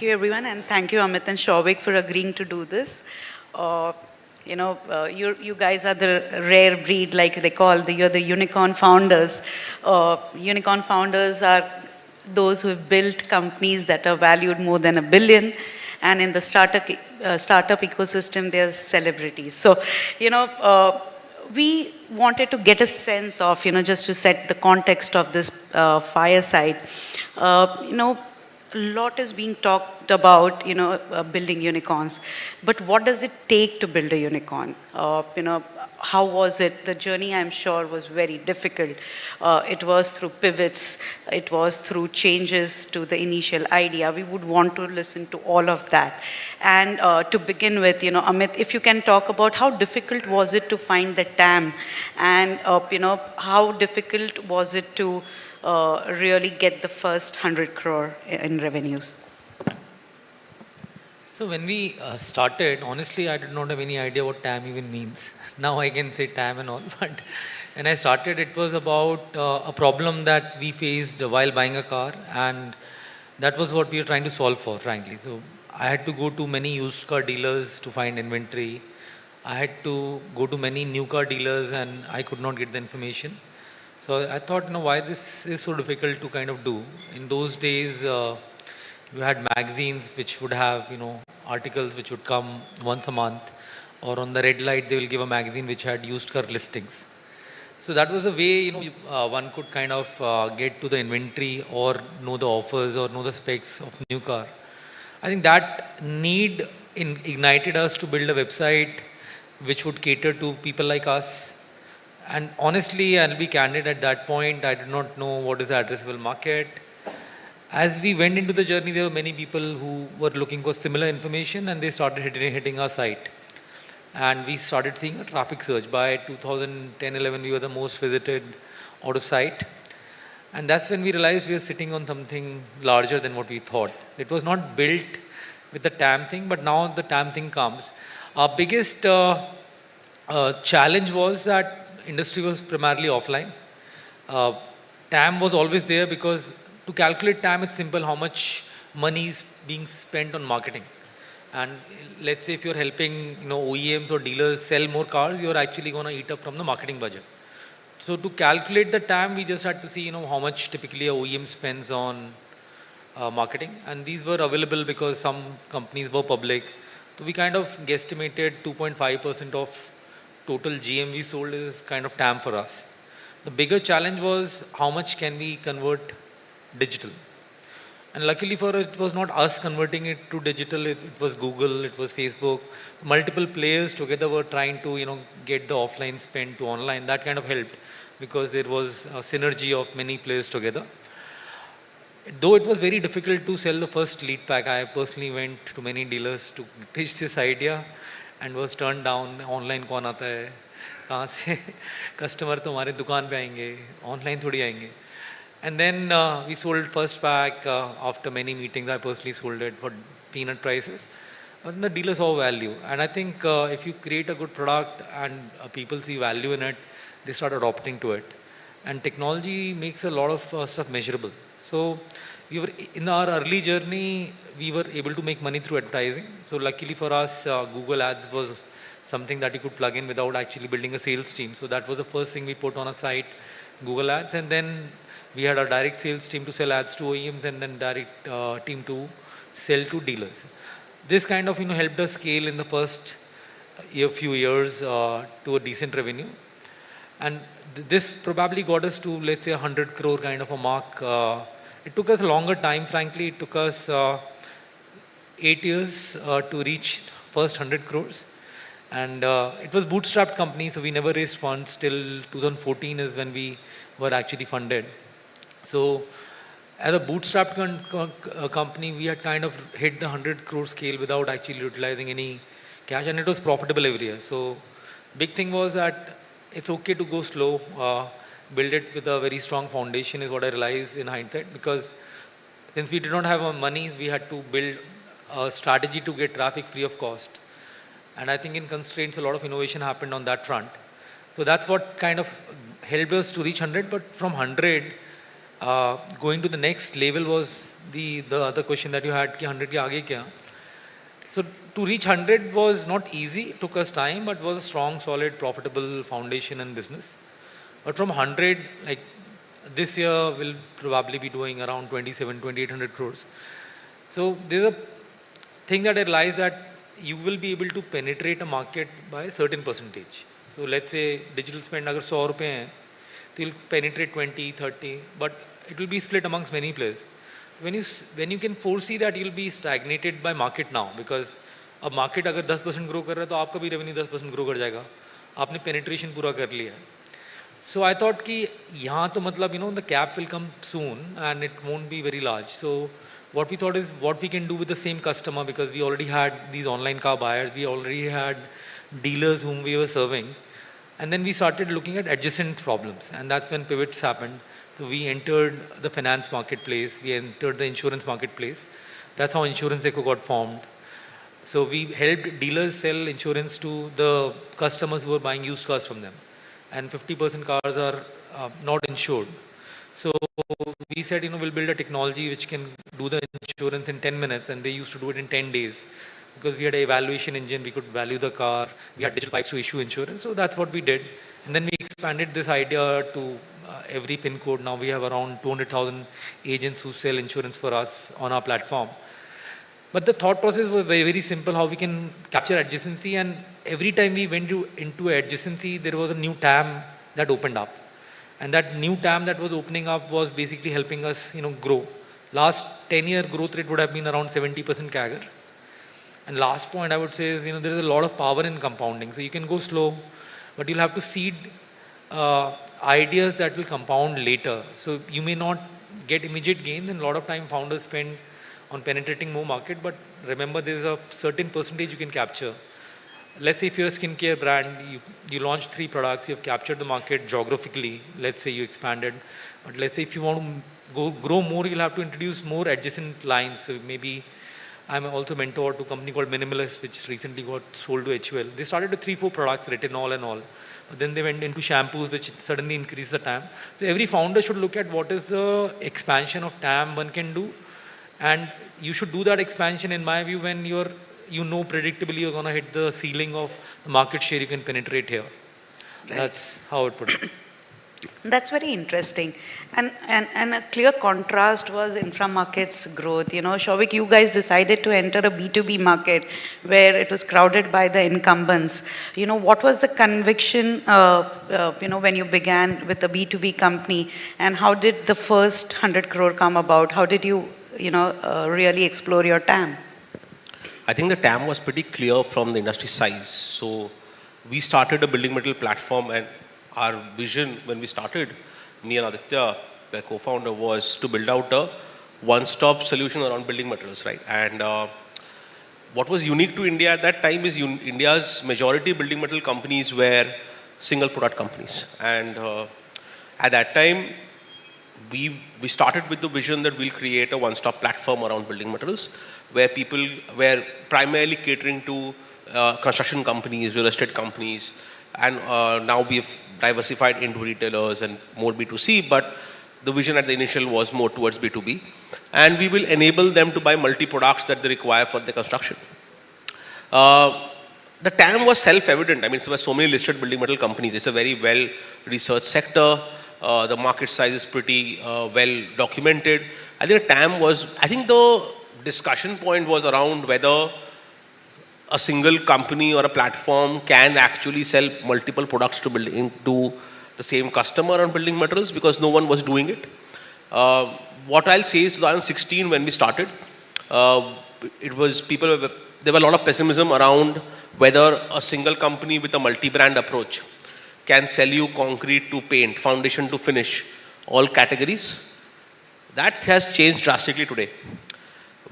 you, everyone, and thank you, Amit and Shawik, for agreeing to do this. Uh, you guys are the rare breed, like they call. You're the unicorn founders. Unicorn founders are those who have built companies that are valued more than $1 billion, and in the startup ecosystem, they're celebrities. So, you know. We wanted to get a sense of, just to set the context of this fireside. A lot is being talked about, building unicorns. But what does it take to build a unicorn? How was it? The journey, I'm sure, was very difficult. It was through pivots. It was through changes to the initial idea. We would want to listen to all of that. And to begin with, Amit, if you can talk about how difficult was it to find the TAM, and how difficult was it to really get the first 100 crore in revenues? So when we started, honestly, I did not have any idea what TAM even means. Now I can say TAM and all, but when I started, it was about a problem that we faced while buying a car, and that was what we were trying to solve for, frankly. So I had to go to many used car dealers to find inventory. I had to go to many new car dealers, and I could not get the information. So I thought, why this is so difficult to kind of do. In those days, you had magazines which would have, articles which would come once a month, or on the red light they will give a magazine which had used car listings. So that was a way, one could kind of get to the inventory or know the offers or know the specs of new car. I think that need ignited us to build a website which would cater to people like us. And honestly, I'll be candid, at that point, I did not know what is the addressable market. As we went into the journey, there were many people who were looking for similar information, and they started hitting our site. And we started seeing a traffic surge. By 2010-11, we were the most visited auto site. And that's when we realized we were sitting on something larger than what we thought. It was not built with the TAM thing, but now the TAM thing comes. Our biggest challenge was that industry was primarily offline. TAM was always there because to calculate TAM, it's simple: how much money is being spent on marketing. And let's say if you're helping OEMs or dealers sell more cars, you're actually going to eat up from the marketing budget. So to calculate the TAM, we just had to see how much typically a OEM spends on marketing. And these were available because some companies were public. So we kind of guesstimated 2.5% of total GMV sold is kind of TAM for us. The bigger challenge was how much can we convert digital. And luckily for it was not us converting it to digital, it was Google, it was Facebook. Multiple players together were trying to get the offline spend to online. That kind of helped because there was a synergy of many players together. Though it was very difficult to sell the first lead pack, I personally went to many dealers to pitch this idea and was turned down. Online कौन आता है, कहाँ से customer तो हमारे दुकान पे आएंगे, online थोड़ी आएंगे. And then we sold first pack. After many meetings, I personally sold it for peanut prices. But the dealers saw value. And I think if you create a good product and people see value in it, they start adopting to it. And technology makes a lot of stuff measurable. So we were in our early journey, we were able to make money through advertising. So luckily for us, Google Ads was something that you could plug in without actually building a sales team. So that was the first thing we put on a site, Google Ads. And then we had a direct sales team to sell ads to OEMs, and then direct team to sell to dealers. This kind of helped us scale in the first few years to a decent revenue. And this probably got us to, let's say, 100 crore kind of a mark. It took us a longer time, frankly. It took us 8 years to reach first 100 crores. And it was bootstrapped company, so we never raised funds till 2014 is when we were actually funded. So as a bootstrapped company, we had kind of hit the 100 crore scale without actually utilizing any cash, and it was profitable every year. So big thing was that it's okay to go slow, build it with a very strong foundation is what I realized in hindsight, because since we did not have money, we had to build a strategy to get traffic free of cost. And I think in constraints, a lot of innovation happened on that front. So that's what kind of helped us to reach 100. But from 100, Going to the next level was the other question that you had, ki 100 ke aage kya? So to reach 100 was not easy, it took us time, but was a strong, solid, profitable foundation and business. But from 100, like this year, we'll probably be doing around 2,800 crores. So there's a thing that I realized that you will be able to penetrate a market by a certain percentage. So let's say digital spend agar 100 rupees hai, you'll penetrate 20, 30, but it will be split amongst many players. When you can foresee that you'll be stagnated by market now, because अब market अगर 10% grow कर रहा है तो आपका भी revenue 10% grow कर जाएगा, आपने penetration पूरा कर लिया है. So I thought कि यहाँ तो मतलब the cap will come soon and it won't be very large. So what we thought is what we can do with the same customer, because we already had these online car buyers, we already had dealers whom we were serving, and then we started looking at adjacent problems, and that's when pivots happened. So we entered the finance marketplace, we entered the insurance marketplace. That's how Insurance Echo got formed. So we helped dealers sell insurance to the customers who were buying used cars from them. And 50% cars are not insured. So we said, we'll build a technology which can do the insurance in 10 minutes, and they used to do it in 10 days. Because we had an evaluation engine, we could value the car, we had digital pipes to issue insurance. So that's what we did. And then we expanded this idea to every pin code. Now we have around 200,000 agents who sell insurance for us on our platform. But the thought process was very, very simple, how we can capture adjacency. And every time we went into adjacency, there was a new TAM that opened up. And that new TAM that was opening up was basically helping us, grow. Last 10-year growth rate would have been around 70% CAGR. And last point I would say is, there is a lot of power in compounding. So you can go slow, but you'll have to seed ideas that will compound later. So you may not get immediate gain, and a lot of time founders spend on penetrating more market, but remember there's a certain percentage you can capture. Let's say if you're a skincare brand, you launched 3 products, you have captured the market geographically, let's say you expanded. But let's say if you want to grow more, you'll have to introduce more adjacent lines. So maybe I'm also mentor to a company called Minimalist, which recently got sold to HUL. They started with 3-4 products, retinol and all. But then they went into shampoos, which suddenly increased the TAM. So every founder should look at what is the expansion of TAM one can do. And you should do that expansion, in my view, when predictably you're going to hit the ceiling of the market share you can penetrate here. Right. That's how I would put it. That's very interesting. And a clear contrast was infra markets growth. Souvik, you guys decided to enter a B2B market where it was crowded by the incumbents. What was the conviction, when you began with the B2B company, and how did the first 100 crore come about? How did you, really explore your TAM? I think the TAM was pretty clear from the industry size. So we started a building material platform, and our vision when we started, me and Aditya, the co-founder, was to build out a one-stop solution around building materials, right? And what was unique to India at that time is India's majority building material companies were single product companies. And at that time, we started with the vision that we'll create a one-stop platform around building materials, where people were primarily catering to construction companies, real estate companies, and now we've diversified into retailers and more B2C, but the vision at the initial was more towards B2B. And we will enable them to buy multi-products that they require for their construction. The TAM was self-evident. I mean, there were so many listed building material companies. It's a very well-researched sector. The market size is pretty well documented. I think the TAM was, I think the discussion point was around whether a single company or a platform can actually sell multiple products to the same customer on building materials, because no one was doing it. What I'll say is 2016 when we started, there was a lot of pessimism around whether a single company with a multi-brand approach can sell you concrete to paint, foundation to finish, all categories. That has changed drastically today.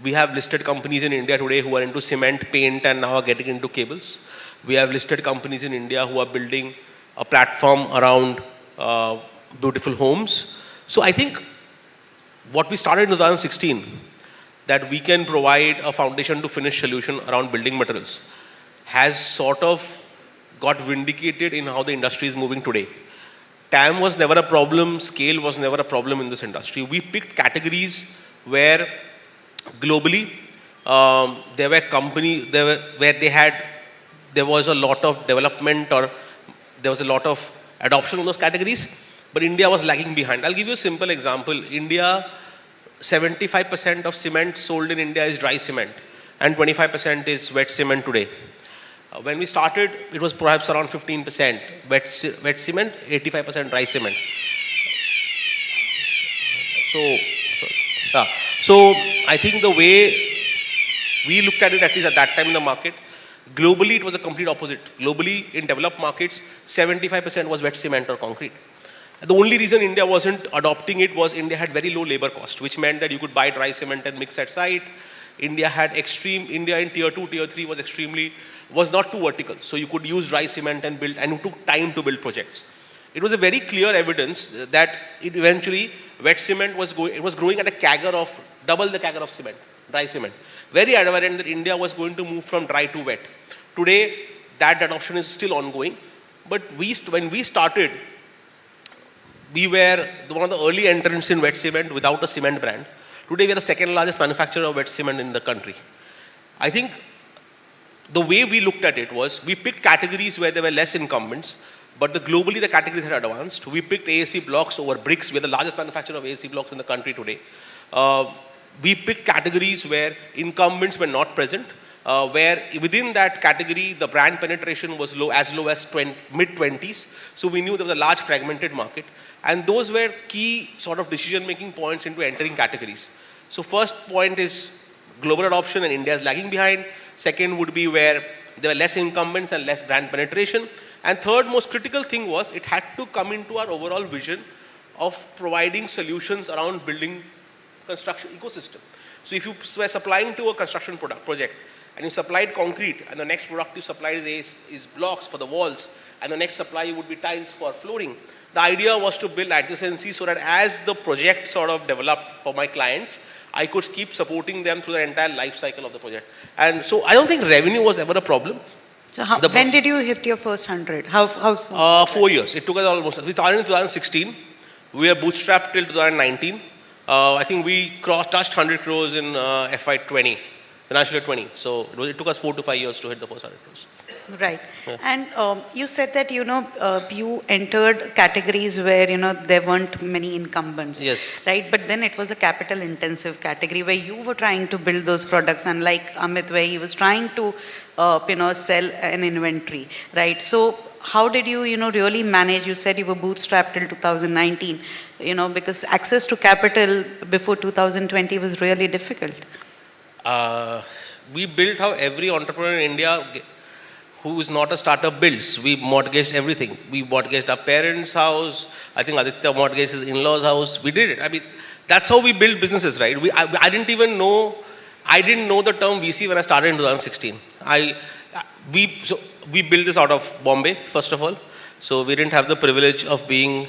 We have listed companies in India today who are into cement, paint, and now are getting into cables. We have listed companies in India who are building a platform around beautiful homes. So I think what we started in 2016, that we can provide a foundation to finish solution around building materials, has sort of got vindicated in how the industry is moving today. TAM was never a problem, scale was never a problem in this industry. We picked categories where globally there were companies there was a lot of development or there was a lot of adoption of those categories, but India was lagging behind. I'll give you a simple example. India, 75% of cement sold in India is dry cement and 25% is wet cement today. When we started, it was perhaps around 15% wet cement, 85% dry cement. So I think the way we looked at it, at least at that time in the market, globally it was the complete opposite. Globally, in developed markets, 75% was wet cement or concrete. The only reason India wasn't adopting it was India had very low labor cost, which meant that you could buy dry cement and mix at site. India in tier 2, tier 3 was not too vertical. So you could use dry cement and build, and it took time to build projects. It was a very clear evidence that it eventually, wet cement was growing at a CAGR of double the CAGR of cement, dry cement. Very evident that India was going to move from dry to wet. Today, that adoption is still ongoing. But when we started, we were one of the early entrants in wet cement without a cement brand. Today, we are the second largest manufacturer of wet cement in the country. I think the way we looked at it was, we picked categories where there were less incumbents, but globally the categories had advanced. We picked AAC blocks over bricks. We are the largest manufacturer of AAC blocks in the country today. We picked categories where incumbents were not present, where within that category, the brand penetration was low as mid-20s. So we knew there was a large fragmented market. And those were key sort of decision-making points into entering categories. So first point is global adoption and India is lagging behind. Second would be where there were less incumbents and less brand penetration. And third most critical thing was it had to come into our overall vision of providing solutions around building construction ecosystem. So if you were supplying to a construction project and you supplied concrete and the next product you supplied is blocks for the walls and the next supply would be tiles for flooring, the idea was to build adjacency so that as the project sort of developed for my clients, I could keep supporting them through the entire life cycle of the project. And so I don't think revenue was ever a problem. So when did you hit your first 100? How soon? 4 years. It took us almost. We started in 2016. We were bootstrapped till 2019. I think we touched 100 crores in FY20, financial year 20. So it took us 4 to 5 years to hit the first 100 crores. Right. Yeah. And you said that, you entered categories where, there weren't many incumbents. Yes. Right. But then it was a capital intensive category where you were trying to build those products, unlike Amit, where he was trying to, sell an inventory. Right. So how did you, really manage? You said you were bootstrapped till 2019, because access to capital before 2020 was really difficult. We built how every entrepreneur in India who is not a startup builds. We mortgaged everything. We mortgaged our parents' house. I think Aditya mortgaged his in-laws' house. We did it. I mean, that's how we build businesses, right? I didn't know the term VC when I started in 2016. We built this out of Bombay, first of all. So we didn't have the privilege of being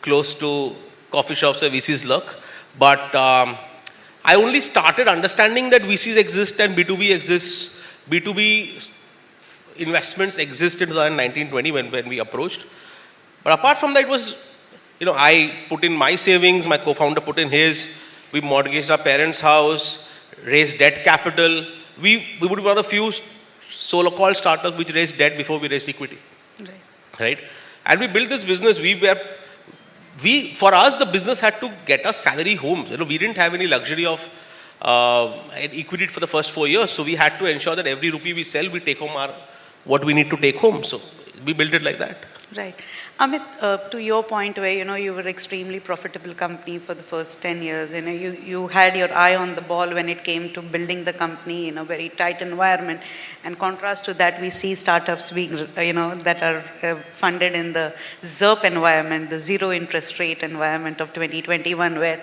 close to coffee shops where VCs lurk. But I only started understanding that VCs exist and B2B exists. B2B investments exist in 2019-20 when we approached. But apart from that, it was, I put in my savings, my co-founder put in his, we mortgaged our parents' house, raised debt capital. We would be one of the few solo-called startups which raised debt before we raised equity. Right? And we built this business. For us, the business had to get us salary homes. We didn't have any luxury of an equity for the first 4 years. So we had to ensure that every rupee we sell, we take home what we need to take home. So we built it like that. Right. Amit, to your point where, you were extremely profitable company for the first 10 years, you had your eye on the ball when it came to building the company in a very tight environment. And contrast to that, we see startups being, that are funded in the ZERP environment, the zero interest rate environment of 2021, where,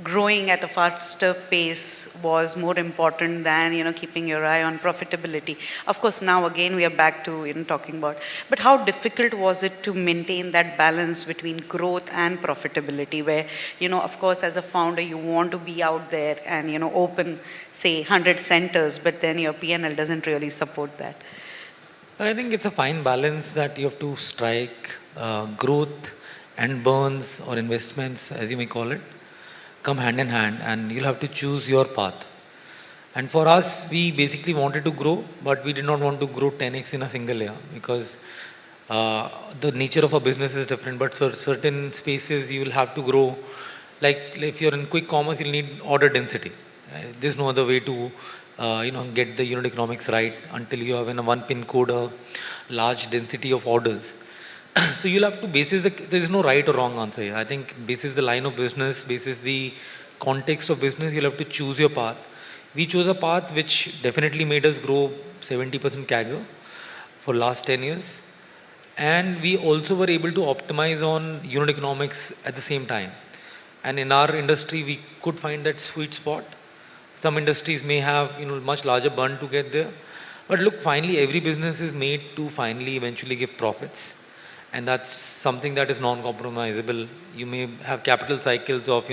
growing at a faster pace was more important than, keeping your eye on profitability. Of course, now again, we are back to, talking about, but how difficult was it to maintain that balance between growth and profitability where, of course, as a founder, you want to be out there and, open, say, 100 centers, but then your P&L doesn't really support that. I think it's a fine balance that you have to strike. Growth and burns or investments, as you may call it, come hand in hand, and you'll have to choose your path. And for us, we basically wanted to grow, but we did not want to grow 10x in a single year because the nature of a business is different. But certain spaces you will have to grow. Like if you're in quick commerce, you'll need order density. There's no other way to get the unit economics right until you have in a one pin code a large density of orders. So you'll have to basis there is no right or wrong answer here. I think basis the line of business, basis the context of business, you'll have to choose your path. We chose a path which definitely made us grow 70% CAGR for last 10 years. And we also were able to optimize on unit economics at the same time. And in our industry, we could find that sweet spot. Some industries may have much larger burn to get there. But look, finally, every business is made to finally eventually give profits. And that's something that is non-compromisable. You may have capital cycles of,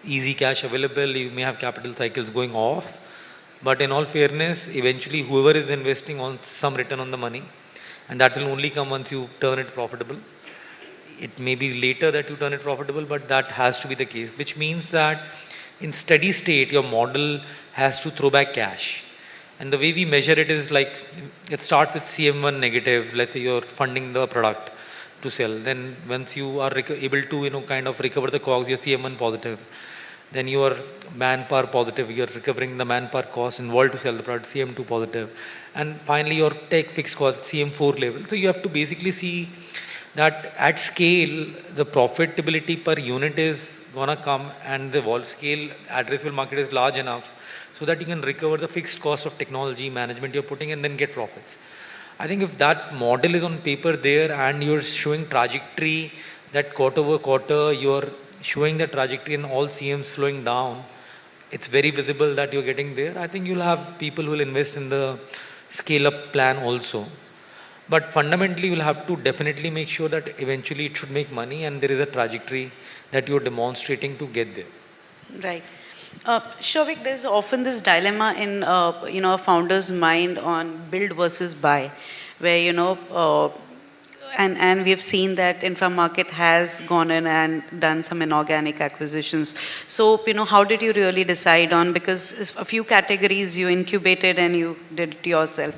easy cash available. You may have capital cycles going off. But in all fairness, eventually whoever is investing on some return on the money, and that will only come once you turn it profitable. It may be later that you turn it profitable, but that has to be the case, which means that in steady state, your model has to throw back cash. And the way we measure it is like, it starts with CM1 negative. Let's say you're funding the product to sell. Then once you are able to, kind of recover the COGS, you're CM1 positive. Then you are manpower positive. You're recovering the manpower cost involved to sell the product, CM2 positive. And finally, your tech fixed cost, CM4 level. So you have to basically see that at scale, the profitability per unit is gonna come, and the wall scale addressable market is large enough so that you can recover the fixed cost of technology management you're putting and then get profits. I think if that model is on paper there and you're showing trajectory that quarter over quarter, you're showing the trajectory and all CMs flowing down, it's very visible that you're getting there. I think you'll have people who will invest in the scale up plan also. But fundamentally, you'll have to definitely make sure that eventually it should make money and there is a trajectory that you're demonstrating to get there. Right. Shouvik, there's often this dilemma in a founder's mind on build versus buy, where and we have seen that Inframarket has gone in and done some inorganic acquisitions. So how did you really decide on, because a few categories you incubated and you did it yourself,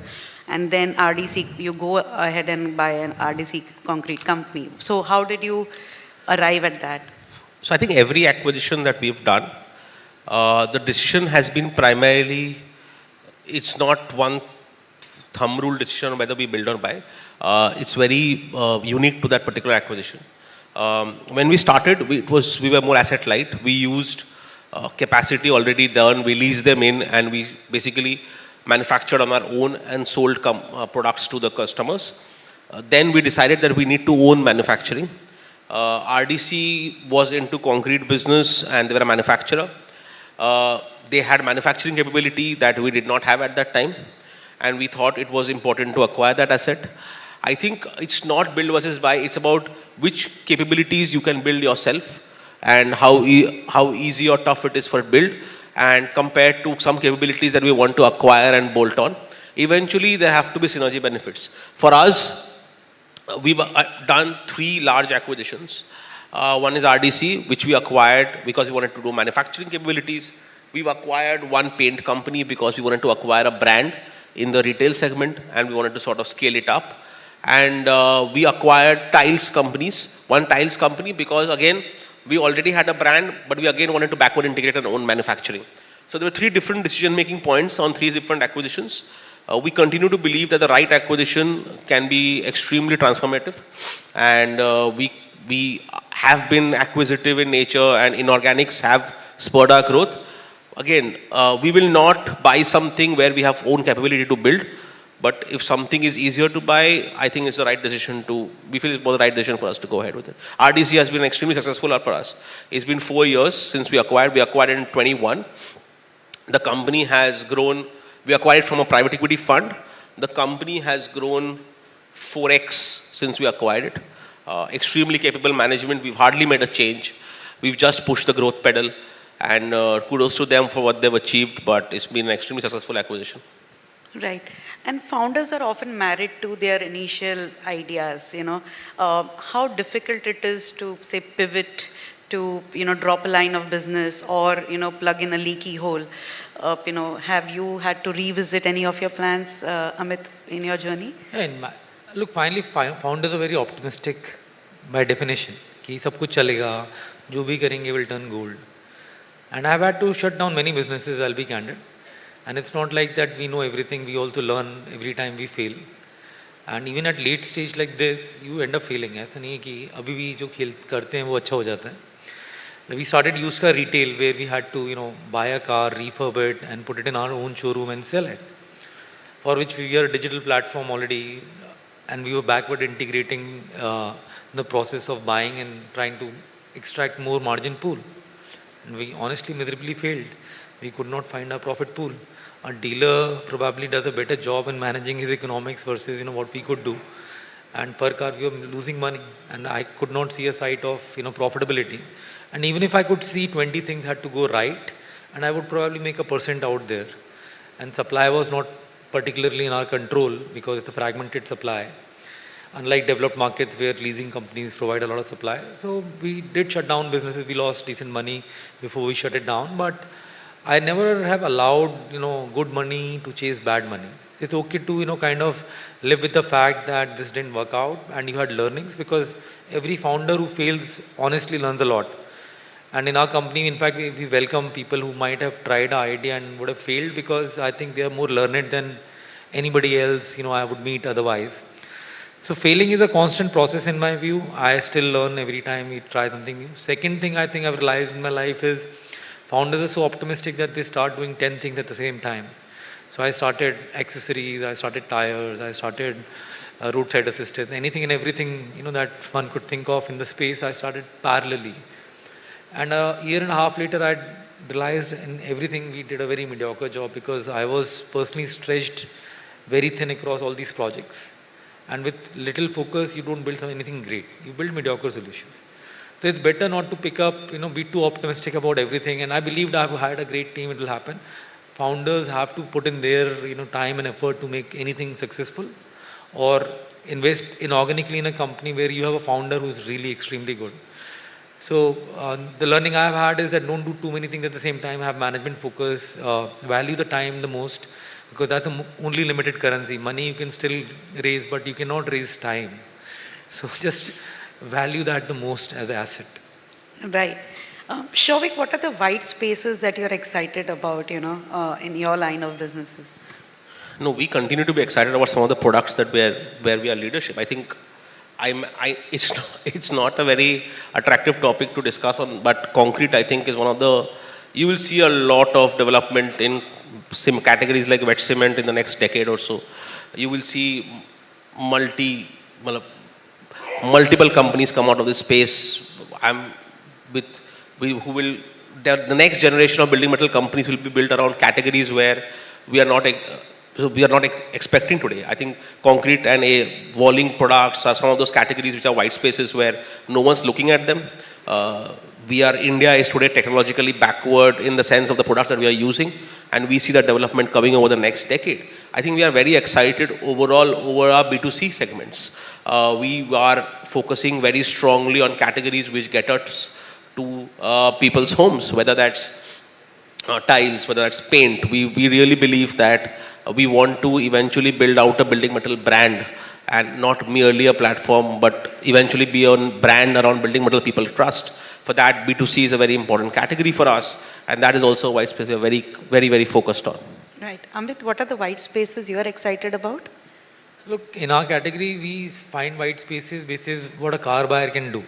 and then RDC, you go ahead and buy an RDC concrete company. So how did you arrive at that? So I think every acquisition that we've done, the decision has been primarily, it's not one thumb rule decision on whether we build or buy. It's very unique to that particular acquisition. When we started, we were more asset light. We used capacity already done. We leased them in, and we basically manufactured on our own and sold products to the customers. Then we decided that we need to own manufacturing. RDC was into concrete business and they were a manufacturer. They had manufacturing capability that we did not have at that time, and we thought it was important to acquire that asset. I think it's not build versus buy, it's about which capabilities you can build yourself and how easy or tough it is for build, and compared to some capabilities that we want to acquire and bolt on. Eventually, there have to be synergy benefits. For us, we've done 3 large acquisitions. One is RDC, which we acquired because we wanted to do manufacturing capabilities. We've acquired one paint company because we wanted to acquire a brand in the retail segment and we wanted to sort of scale it up. And we acquired tiles companies, one tiles company because again, we already had a brand, but we again wanted to backward integrate our own manufacturing. So there were 3 different decision-making points on 3 different acquisitions. We continue to believe that the right acquisition can be extremely transformative, and we have been acquisitive in nature, and inorganics have spurred our growth. Again, we will not buy something where we have own capability to build, but if something is easier to buy, I think it's the right decision we feel it was the right decision for us to go ahead with it. RDC has been extremely successful for us. It's been 4 years since we acquired it in 21. The company has grown. We acquired it from a private equity fund. The company has grown 4x since we acquired it. Extremely capable management. We've hardly made a change. We've just pushed the growth pedal, and kudos to them for what they've achieved, but it's been an extremely successful acquisition. Right. And founders are often married to their initial ideas, you know. How difficult it is to, say, pivot to, you know, drop a line of business or, you know, plug in a leaky hole. You know, have you had to revisit any of your plans, Amit, in your journey? And look, finally, founders are very optimistic by definition. कि सब कुछ चलेगा, जो भी करेंगे will turn gold. And I've had to shut down many businesses, I'll be candid. And it's not like that we know everything, we also learn every time we fail. And even at late stage like this, you end up failing. ऐसा नहीं है कि अभी भी जो खेल करते हैं वो अच्छा हो जाता है. We started used car retail where we had to, you know, buy a car, refurb it, and put it in our own showroom and sell it. For which we are a digital platform already, and we were backward integrating the process of buying and trying to extract more margin pool. And we honestly miserably failed. We could not find our profit pool. A dealer probably does a better job in managing his economics versus, you know, what we could do. And per car we were losing money, and I could not see a sight of, you know, profitability. And even if I could see 20 things had to go right, and I would probably make a percent out there. And supply was not particularly in our control because it's a fragmented supply. Unlike developed markets where leasing companies provide a lot of supply. So we did shut down businesses. We lost decent money before we shut it down. But I never have allowed, you know, good money to chase bad money. It's okay to, you know, kind of live with the fact that this didn't work out and you had learnings, because every founder who fails honestly learns a lot. And in our company, in fact, we welcome people who might have tried our idea and would have failed, because I think they are more learned than anybody else, you know, I would meet otherwise. So failing is a constant process in my view. I still learn every time we try something new. Second thing I think I've realized in my life is founders are so optimistic that they start doing 10 things at the same time. So I started accessories, I started tires, I started roadside assistance, anything and everything, you know, that one could think of in the space, I started parallelly. And a year and a half later, I realized in everything we did a very mediocre job, because I was personally stretched very thin across all these projects. And with little focus, you don't build anything great. You build mediocre solutions. So it's better not to pick up, you know, be too optimistic about everything. And I believed I've hired a great team, it will happen. Founders have to put in their, you know, time and effort to make anything successful, or invest inorganically in a company where you have a founder who's really extremely good. So the learning I've had is that don't do too many things at the same time, have management focus, value the time the most, because that's the only limited currency. Money you can still raise, but you cannot raise time. So just value that the most as an asset. Right. Shovik, what are the white spaces that you're excited about, you know, in your line of businesses? No, we continue to be excited about some of the products that where we are leadership. I think it's not a very attractive topic to discuss on, but concrete I think is one of the, you will see a lot of development in categories like wet cement in the next decade or so. You will see multiple companies come out of this space. The next generation of building metal companies will be built around categories where we are not expecting today. I think concrete and walling products are some of those categories which are white spaces where no one's looking at them. India is today technologically backward in the sense of the products that we are using, and we see that development coming over the next decade. I think we are very excited overall over our B2C segments. We are focusing very strongly on categories which get us to people's homes, whether that's tiles, whether that's paint. We really believe that we want to eventually build out a building metal brand, and not merely a platform, but eventually be a brand around building metal people trust. For that, B2C is a very important category for us, and that is also a white space we are very, very, very focused on. Right. Amit, what are the white spaces you are excited about? Look, in our category, we find white spaces basis what a car buyer can do.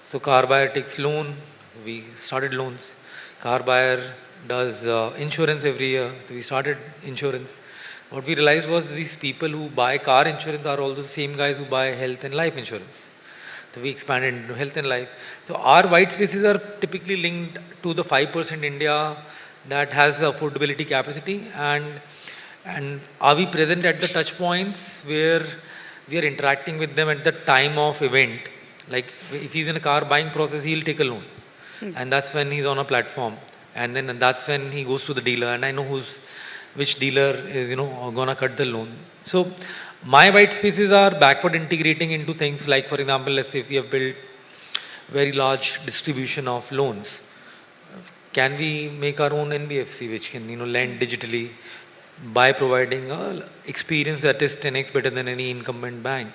So car buyer takes loan, we started loans. Car buyer does insurance every year, so we started insurance. What we realized was these people who buy car insurance are also the same guys who buy health and life insurance. So we expanded into health and life. So our white spaces are typically linked to the 5% India that has affordability capacity, and are we present at the touch points where we are interacting with them at the time of event. Like if he's in a car buying process, he'll take a loan. And that's when he's on a platform. And then that's when he goes to the dealer. And I know who's which dealer is, gonna cut the loan. So my white spaces are backward integrating into things like, for example, let's say if we have built very large distribution of loans, can we make our own NBFC which can, lend digitally by providing a experience that is 10x better than any incumbent bank?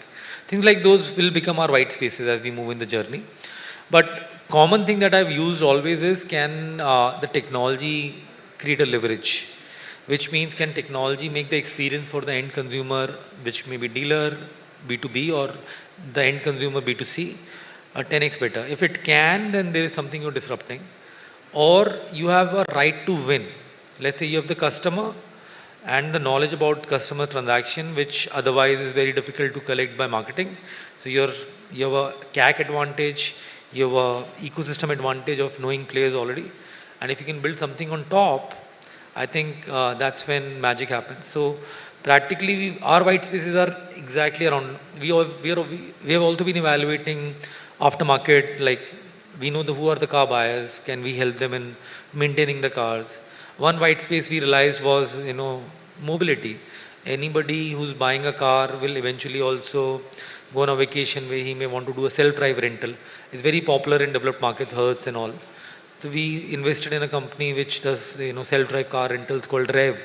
Things like those will become our white spaces as we move in the journey. But common thing that I've used always is, can the technology create a leverage? Which means, can technology make the experience for the end consumer, which may be dealer, B2B, or the end consumer, B2C, 10x better? If it can, then there is something you're disrupting. Or you have a right to win. Let's say you have the customer and the knowledge about customer transaction, which otherwise is very difficult to collect by marketing. So you have a CAC advantage, you have a ecosystem advantage of knowing players already. And if you can build something on top, I think that's when magic happens. So practically, our white spaces are exactly around. We have also been evaluating aftermarket, like we know who are the car buyers, can we help them in maintaining the cars. One white space we realized was, mobility. Anybody who's buying a car will eventually also go on a vacation where he may want to do a self-drive rental. It's very popular in developed markets, Hertz and all. So we invested in a company which does, self-drive car rentals called Rev.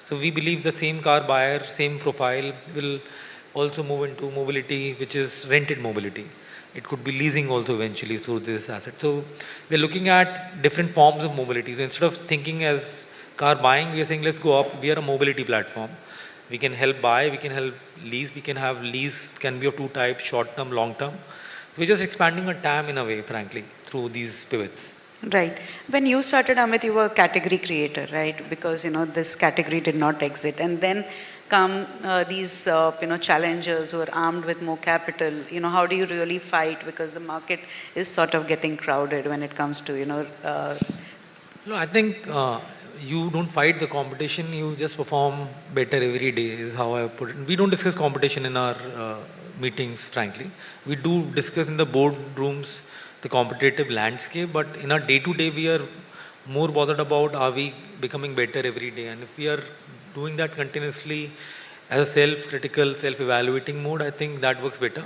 So we believe the same car buyer, same profile will also move into mobility, which is rented mobility. It could be leasing also eventually through this asset. So we're looking at different forms of mobility. So instead of thinking as car buying, we are saying let's go up. We are a mobility platform. We can help buy, we can help lease. We can have lease, can be of two types, short term, long term. So we're just expanding a TAM in a way, frankly, through these pivots. Right. When you started, Amit, you were a category creator, right? Because, this category did not exist. And then come these, challengers who are armed with more capital. How do you really fight? Because the market is sort of getting crowded when it comes to, No, I think you don't fight the competition, you just perform better every day, is how I put it. We don't discuss competition in our meetings, frankly. We do discuss in the boardrooms the competitive landscape, but in our day-to-day, we are more bothered about, are we becoming better every day? And if we are doing that continuously as a self-critical, self-evaluating mode, I think that works better.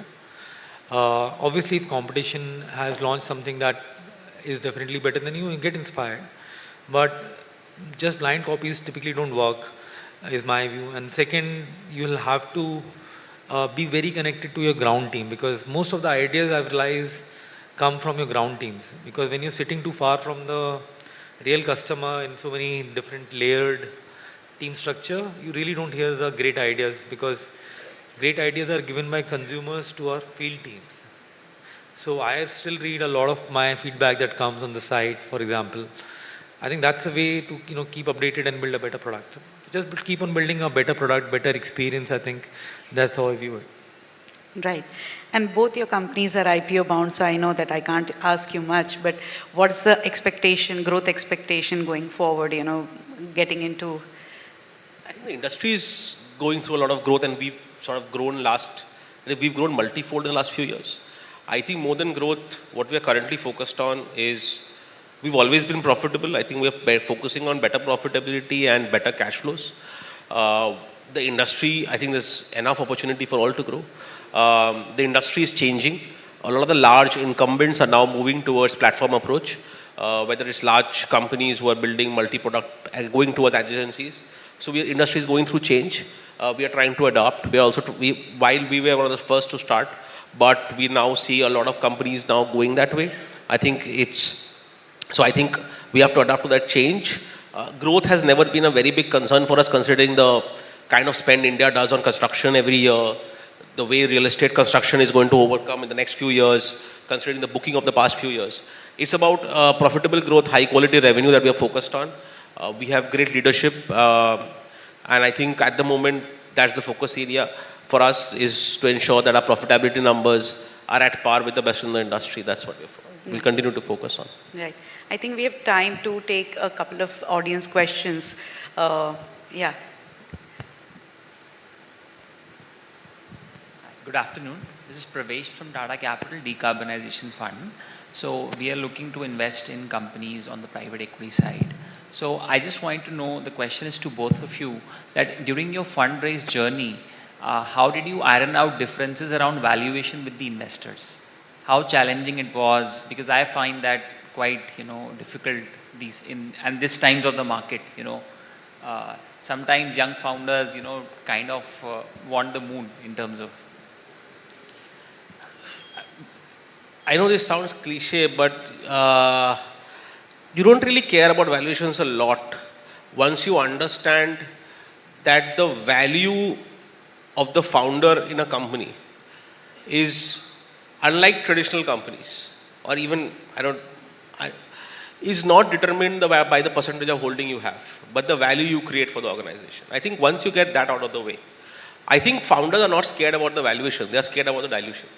Obviously, if competition has launched something that is definitely better than you get inspired. But just blind copies typically don't work, is my view. And second, you'll have to be very connected to your ground team, because most of the ideas I've realized come from your ground teams. Because when you're sitting too far from the real customer in so many different layered team structure, you really don't hear the great ideas, because great ideas are given by consumers to our field teams. So I still read a lot of my feedback that comes on the site, for example. I think that's a way to keep updated and build a better product. Just keep on building a better product, better experience. I think that's how I view it. Right. And both your companies are IPO bound, so I know that I can't ask you much, but what's the expectation, growth expectation going forward, getting into? I think the industry is going through a lot of growth, and we've sort of we've grown multifold in the last few years. I think more than growth, what we are currently focused on is, we've always been profitable. I think we are focusing on better profitability and better cash flows. The industry, I think there's enough opportunity for all to grow. The industry is changing. A lot of the large incumbents are now moving towards platform approach, whether it's large companies who are building multi-product and going towards adjacencies. So industry is going through change. We are trying to adapt. We are also, while we were one of the first to start, but we now see a lot of companies now going that way. I think we have to adapt to that change. Growth has never been a very big concern for us, considering the kind of spend India does on construction every year, the way real estate construction is going to overcome in the next few years, considering the booking of the past few years. It's about profitable growth, high quality revenue that we are focused on. We have great leadership, and I think at the moment that's the focus area for us, is to ensure that our profitability numbers are at par with the best in the industry. That's what we'll continue to focus on. Right. I think we have time to take a couple of audience questions. Yeah. Good afternoon. This is Pravesh from Tata Capital Decarbonization Fund. So we are looking to invest in companies on the private equity side. So I just want to know, the question is to both of you, that during your fundraise journey, how did you iron out differences around valuation with the investors? How challenging it was? Because I find that quite, difficult and this times of the market, sometimes young founders, kind of want the moon in terms of. I know this sounds cliche, but you don't really care about valuations a lot once you understand that the value of the founder in a company is unlike traditional companies, or even is not determined by the percentage of holding you have, but the value you create for the organization. I think once you get that out of the way, I think founders are not scared about the valuation, they are scared about the dilution.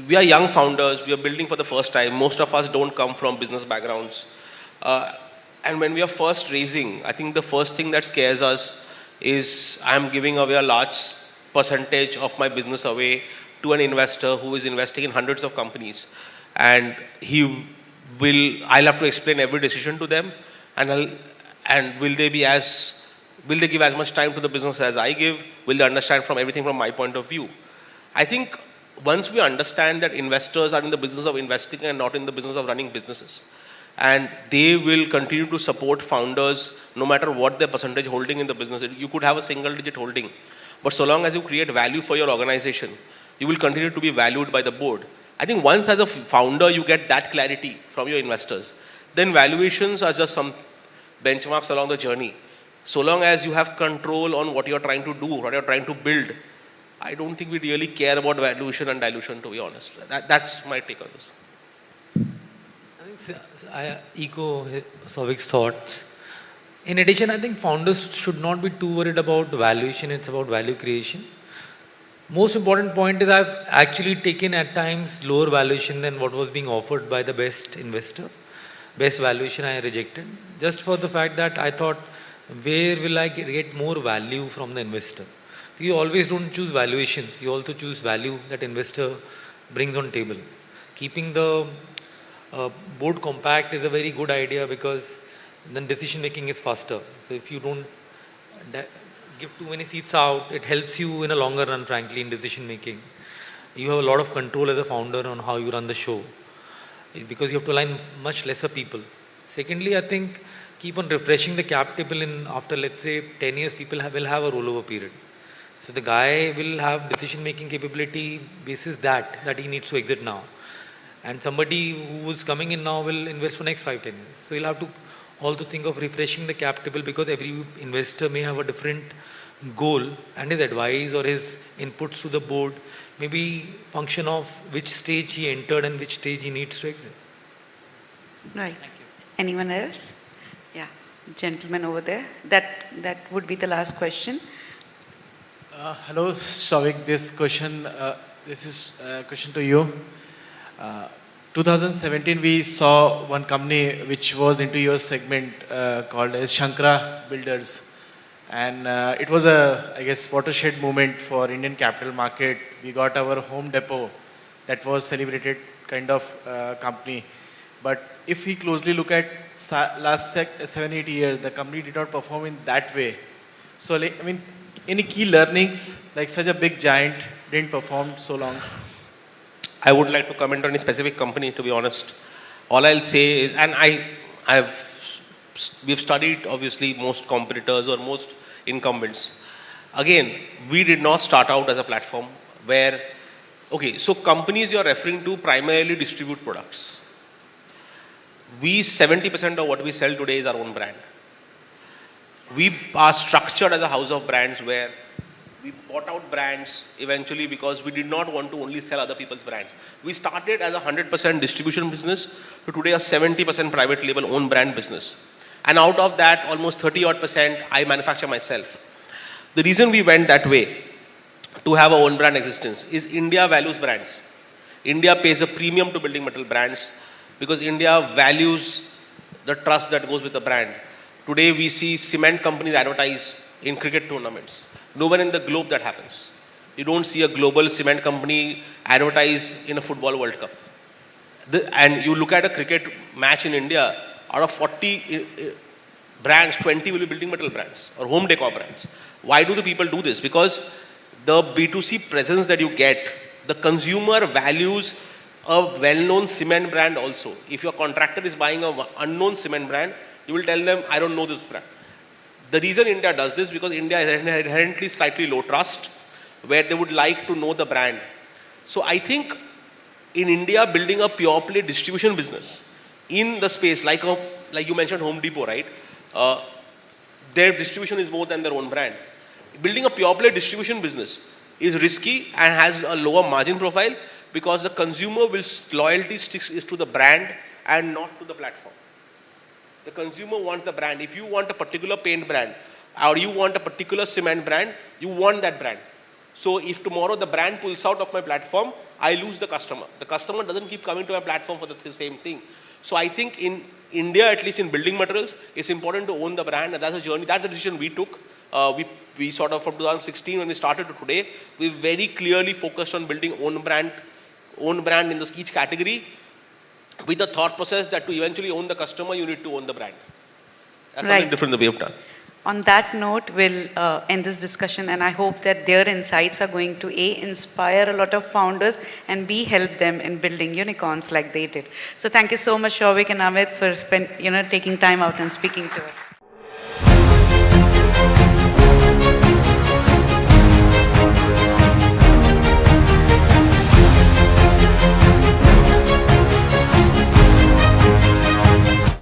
We are young founders, we are building for the first time. Most of us don't come from business backgrounds. And when we are first raising, I think the first thing that scares us is I'm giving away a large percentage of my business away to an investor who is investing in hundreds of companies. And I'll have to explain every decision to them, and will they give as much time to the business as I give? Will they understand from everything from my point of view? I think once we understand that investors are in the business of investing and not in the business of running businesses, and they will continue to support founders no matter what their percentage holding in the business. You could have a single digit holding, but so long as you create value for your organization, you will continue to be valued by the board. I think once as a founder you get that clarity from your investors, then valuations are just some benchmarks along the journey. So long as you have control on what you're trying to do, what you're trying to build, I don't think we really care about valuation and dilution, to be honest. That's my take on this. I echo Sauvik's thoughts. In addition, I think founders should not be too worried about valuation, it's about value creation. Most important point is I've actually taken at times lower valuation than what was being offered by the best investor. Best valuation I rejected, just for the fact that I thought, where will I get more value from the investor? So you always don't choose valuations, you also choose value that investor brings on table. Keeping the board compact is a very good idea because then decision making is faster. So if you don't give too many seats out, it helps you in a longer run, frankly, in decision making. You have a lot of control as a founder on how you run the show because you have to align much lesser people. Secondly, I think keep on refreshing the cap table after, let's say, 10 years, people will have a rollover period. So the guy will have decision making capability basis that he needs to exit now. And somebody who is coming in now will invest for next 5-10 years. So you'll have to also think of refreshing the cap table because every investor may have a different goal, and his advice or his inputs to the board may be function of which stage he entered and which stage he needs to exit. Right. Thank you. Anyone else? Yeah, gentleman over there. That would be the last question. Hello, Souvik. This is a question to you. 2017, we saw one company which was into your segment called as Shankara Builders. And it was a, I guess, watershed moment for Indian capital market. We got our Home Depot that was celebrated kind of company. But if we closely look at last 7-8 years, the company did not perform in that way. So, any key learnings, like such a big giant didn't perform so long? I would like to comment on a specific company, to be honest. All I'll say is, and we've studied obviously most competitors or most incumbents. Again, we did not start out as a platform where, so companies you're referring to primarily distribute products. 70% of what we sell today is our own brand. We are structured as a house of brands where we bought out brands eventually because we did not want to only sell other people's brands. We started as a 100% distribution business to today a 70% private label own brand business. And out of that, almost 30% I manufacture myself. The reason we went that way to have our own brand existence is India values brands. India pays a premium to building material brands because India values the trust that goes with the brand. Today we see cement companies advertise in cricket tournaments. Nowhere in the globe that happens. You don't see a global cement company advertise in a football World Cup. And you look at a cricket match in India, out of 40 brands, 20 will be building material brands or home decor brands. Why do the people do this? Because the B2C presence that you get, the consumer values a well-known cement brand also. If your contractor is buying an unknown cement brand, you will tell them, I don't know this brand. The reason India does this, because India is inherently slightly low trust, where they would like to know the brand. So I think in India, building a pure play distribution business in the space, like you mentioned Home Depot, right? Their distribution is more than their own brand. Building a pure play distribution business is risky and has a lower margin profile because the consumer will loyalty sticks is to the brand and not to the platform. The consumer wants the brand. If you want a particular paint brand or you want a particular cement brand, you want that brand. So if tomorrow the brand pulls out of my platform, I lose the customer. The customer doesn't keep coming to my platform for the same thing. So I think in India, at least in building materials, it's important to own the brand, and that's a journey. That's a decision we took. We sort of from 2016 when we started to today, we very clearly focused on building own brand in each category, with the thought process that to eventually own the customer, you need to own the brand. That's Right. something different that we have done. On that note, we'll end this discussion, and I hope that their insights are going to inspire a lot of founders and help them in building unicorns like they did. So thank you so much, Souvik and Amit, for taking time out and speaking to us.